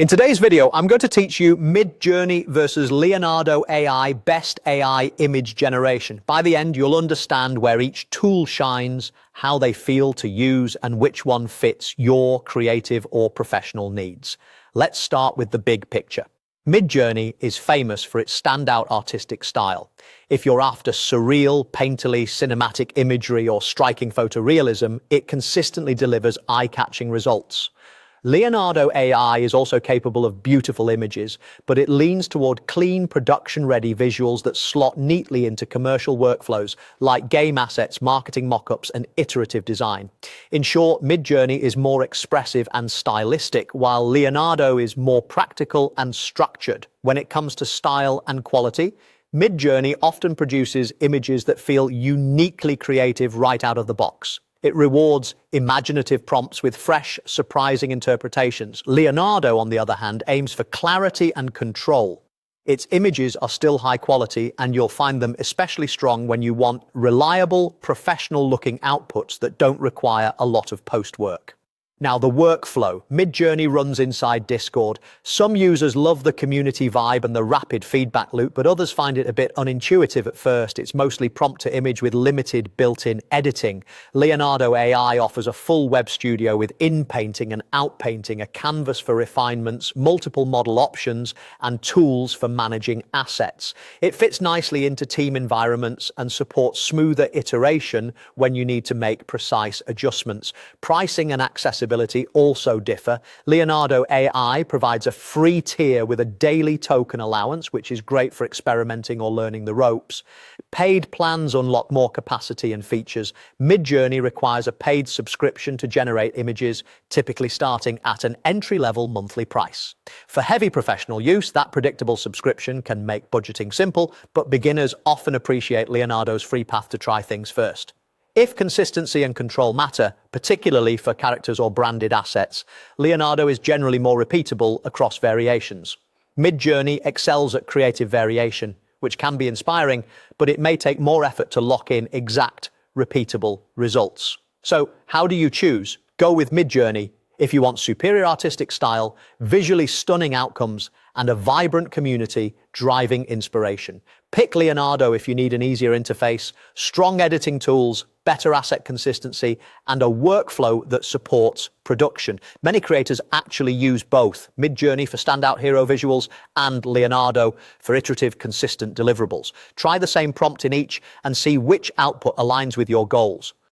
In today's video, I'm going to teach you Midjourney versus Leonardo AI best AI image generation. By the end, you'll understand where each tool shines, how they feel to use, and which one fits your creative or professional needs. Let's start with the big picture. Midjourney is famous for its standout artistic style. If you're after surreal, painterly, cinematic imagery or striking photorealism, it consistently delivers eye-catching results. Leonardo AI is also capable of beautiful images, but it leans toward clean, production-ready visuals that slot neatly into commercial workflows like game assets, marketing mockups, and iterative design. In short, Midjourney is more expressive and stylistic, while Leonardo is more practical and structured. When it comes to style and quality, Midjourney often produces images that feel uniquely creative right out of the box. It rewards imaginative prompts with fresh, surprising interpretations. Leonardo, on the other hand, aims for clarity and control. Its images are still high quality, and you'll find them especially strong when you want reliable, professional-looking outputs that don't require a lot of post-work. Now, the workflow. Midjourney runs inside Discord. Some users love the community vibe and the rapid feedback loop, but others find it a bit unintuitive at first. It's mostly prompt to image with limited built-in editing. Leonardo AI offers a full web studio with in-painting and out-painting, a canvas for refinements, multiple model options, and tools for managing assets. It fits nicely into team environments and supports smoother iteration when you need to make precise adjustments. Pricing and accessibility also differ. Leonardo AI provides a free tier with a daily token allowance, which is great for experimenting or learning the ropes. Paid plans unlock more capacity and features. Midjourney requires a paid subscription to generate images, typically starting at an entry-level monthly price. For heavy professional use, that predictable subscription can make budgeting simple, but beginners often appreciate Leonardo's free path to try things first. If consistency and control matter, particularly for characters or branded assets, Leonardo is generally more repeatable across variations. Midjourney excels at creative variation, which can be inspiring, but it may take more effort to lock in exact, repeatable results. So, how do you choose? Go with Midjourney if you want superior artistic style, visually stunning outcomes, and a vibrant community driving inspiration. Pick Leonardo if you need an easier interface, strong editing tools, better asset consistency, and a workflow that supports production. Many creators actually use both, Midjourney for standout hero visuals and Leonardo for iterative, consistent deliverables. Try the same prompt in each and see which output aligns with your goals.